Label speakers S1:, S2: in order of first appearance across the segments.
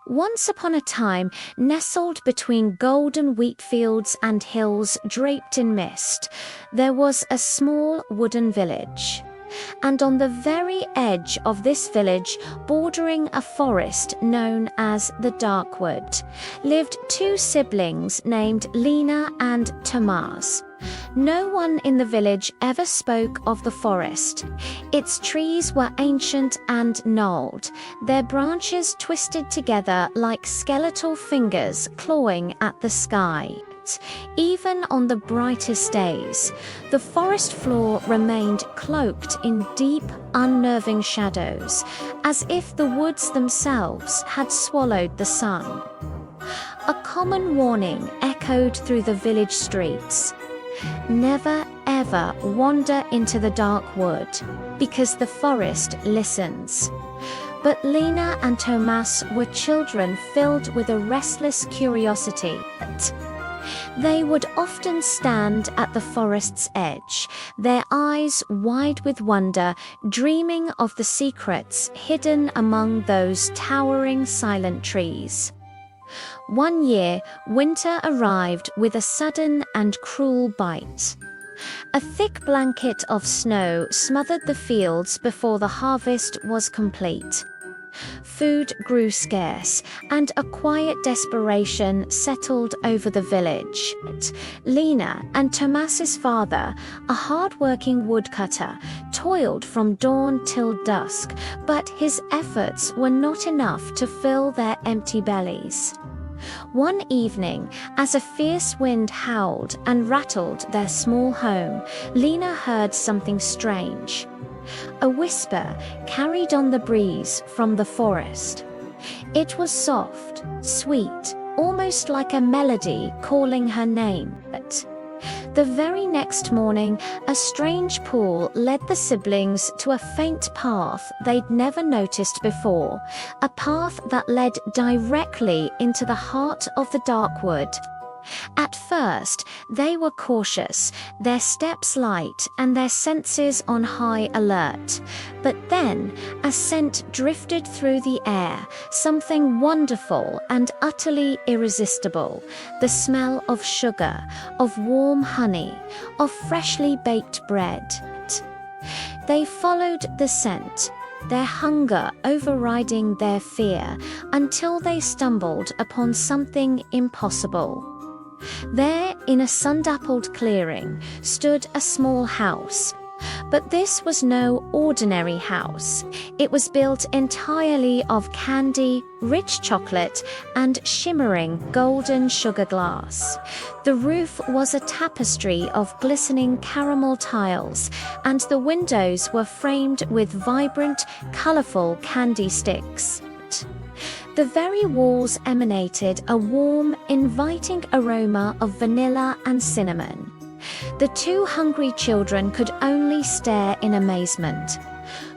S1: Once upon a time, nestled between golden wheat fields and hills draped in mist, there was a small wooden village. And on the very edge of this village, bordering a forest known as the Darkwood, lived two siblings named Lena and Tomas. No one in the village ever spoke of the forest. Its trees were ancient and gnarled, their branches twisted together like skeletal fingers clawing at the sky. Even on the brightest days, the forest floor remained cloaked in deep, unnerving shadows, as if the woods themselves had swallowed the sun. A common warning echoed through the village streets. Never ever wander into the dark wood, because the forest listens. But Lena and Tomas were children filled with a restless curiosity. They would often stand at the forest's edge, their eyes wide with wonder, dreaming of the secrets hidden among those towering silent trees. One year, winter arrived with a sudden and cruel bite. A thick blanket of snow smothered the fields before the harvest was complete. Food grew scarce, and a quiet desperation settled over the village. Lena and Tomas's father, a hard-working woodcutter, toiled from dawn till dusk, but his efforts were not enough to fill their empty bellies. One evening, as a fierce wind howled and rattled their small home, Lena heard something strange. A whisper carried on the breeze from the forest. It was soft, sweet, almost like a melody calling her name. But the very next morning, a strange pool led the siblings to a faint path they'd never noticed before, a path that led directly into the heart of the Darkwood. At first, they were cautious, their steps light and their senses on high alert. But then, a scent drifted through the air, something wonderful and utterly irresistible. The smell of sugar, of warm honey, of freshly baked bread. They followed the scent, their hunger overriding their fear, until they stumbled upon something impossible. There, in a sun-dappled clearing, stood a small house. But this was no ordinary house. It was built entirely of candy, rich chocolate, and shimmering golden sugar glass. The roof was a tapestry of glistening caramel tiles, and the windows were framed with vibrant, colorful candy sticks. The very walls emanated a warm, inviting aroma of vanilla and cinnamon. The two hungry children could only stare in amazement.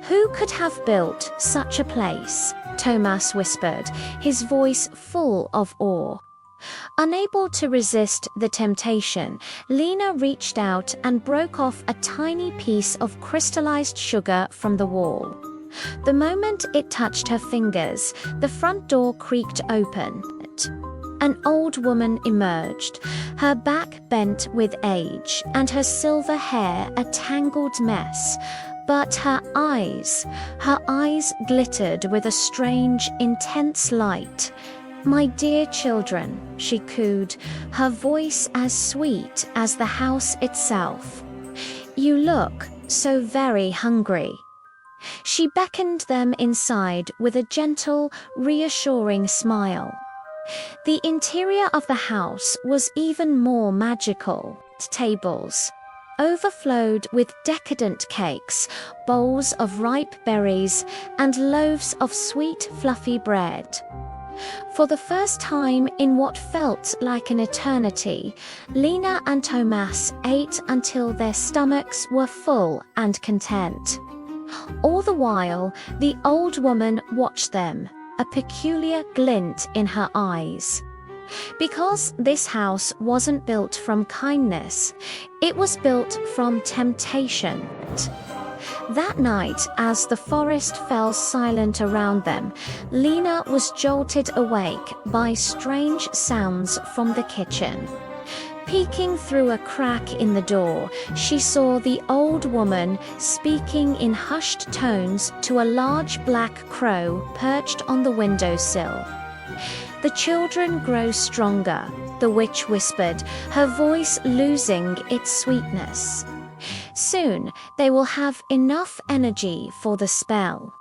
S1: "Who could have built such a place?" Tomas whispered, his voice full of awe. Unable to resist the temptation, Lena reached out and broke off a tiny piece of crystallized sugar from the wall. The moment it touched her fingers, the front door creaked open. An old woman emerged, her back bent with age and her silver hair a tangled mess. But her eyes glittered with a strange, intense light. "My dear children," she cooed, her voice as sweet as the house itself. "You look so very hungry." She beckoned them inside with a gentle, reassuring smile. The interior of the house was even more magical. Tables overflowed with decadent cakes, bowls of ripe berries, and loaves of sweet, fluffy bread. For the first time in what felt like an eternity, Lena and Tomas ate until their stomachs were full and content. All the while, the old woman watched them, a peculiar glint in her eyes. Because this house wasn't built from kindness, it was built from temptation. That night, as the forest fell silent around them, Lena was jolted awake by strange sounds from the kitchen. Peeking through a crack in the door, she saw the old woman speaking in hushed tones to a large black crow perched on the windowsill. "The children grow stronger," the witch whispered, her voice losing its sweetness. "Soon they will have enough energy for the spell."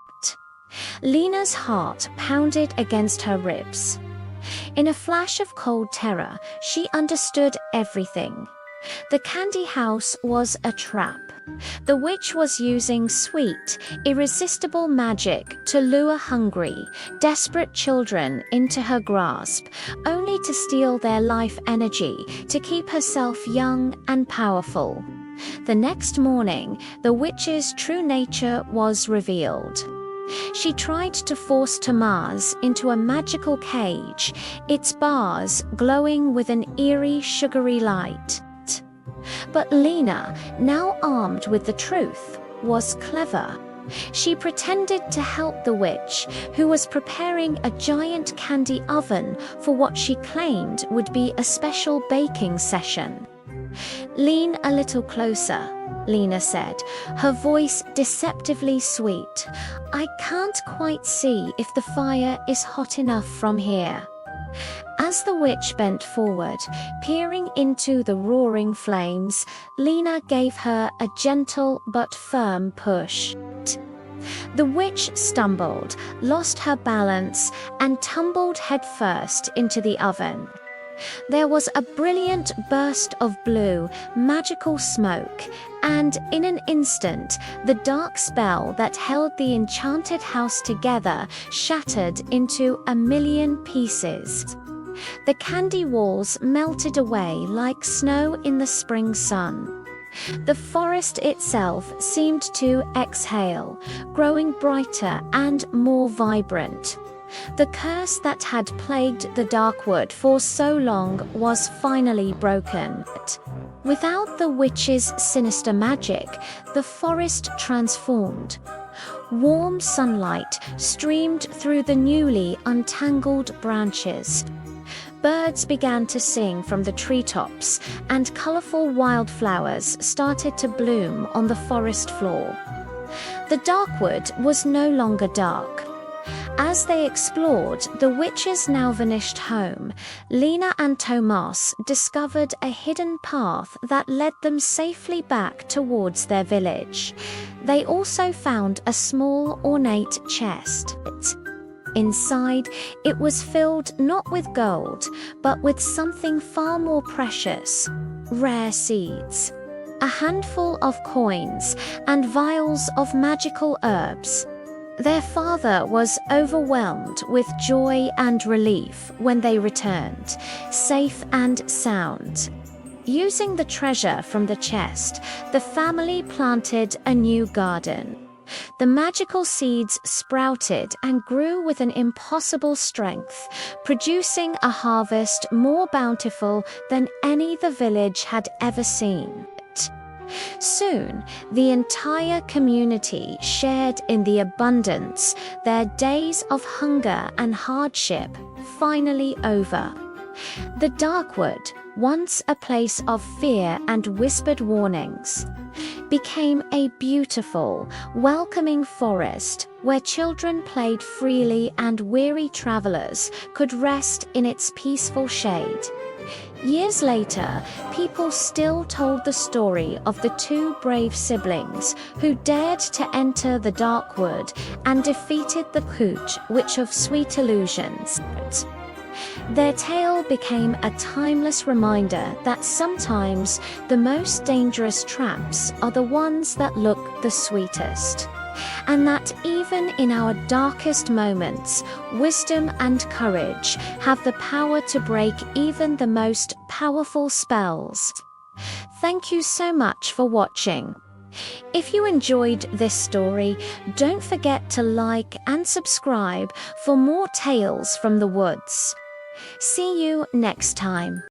S1: Lena's heart pounded against her ribs. In a flash of cold terror, she understood everything. The candy house was a trap. The witch was using sweet, irresistible magic to lure hungry, desperate children into her grasp, only to steal their life energy to keep herself young and powerful. The next morning, the witch's true nature was revealed. She tried to force Tomas into a magical cage, its bars glowing with an eerie, sugary light. But Lena, now armed with the truth, was clever. She pretended to help the witch, who was preparing a giant candy oven for what she claimed would be a special baking session. "Lean a little closer," Lena said, her voice deceptively sweet. "I can't quite see if the fire is hot enough from here." As the witch bent forward, peering into the roaring flames, Lena gave her a gentle but firm push. The witch stumbled, lost her balance, and tumbled headfirst into the oven. There was a brilliant burst of blue, magical smoke, and in an instant, the dark spell that held the enchanted house together shattered into a million pieces. The candy walls melted away like snow in the spring sun. The forest itself seemed to exhale, growing brighter and more vibrant. The curse that had plagued the Darkwood for so long was finally broken. Without the witch's sinister magic, the forest transformed. Warm sunlight streamed through the newly untangled branches. Birds began to sing from the treetops, and colorful wildflowers started to bloom on the forest floor. The Darkwood was no longer dark. As they explored the witch's now vanished home, Lena and Tomas discovered a hidden path that led them safely back towards their village. They also found a small, ornate chest. Inside, it was filled not with gold, but with something far more precious: rare seeds, a handful of coins, and vials of magical herbs. Their father was overwhelmed with joy and relief when they returned, safe and sound. Using the treasure from the chest, the family planted a new garden. The magical seeds sprouted and grew with an impossible strength, producing a harvest more bountiful than any the village had ever seen. Soon, the entire community shared in the abundance, their days of hunger and hardship finally over. The Darkwood, once a place of fear and whispered warnings, became a beautiful, welcoming forest where children played freely and weary travelers could rest in its peaceful shade. Years later, people still told the story of the two brave siblings who dared to enter the Darkwood and defeated the Witch of Sweet Illusions. Their tale became a timeless reminder that sometimes the most dangerous traps are the ones that look the sweetest, and that even in our darkest moments, wisdom and courage have the power to break even the most powerful spells. Thank you so much for watching. If you enjoyed this story, don't forget to like and subscribe for more tales from the woods. See you next time.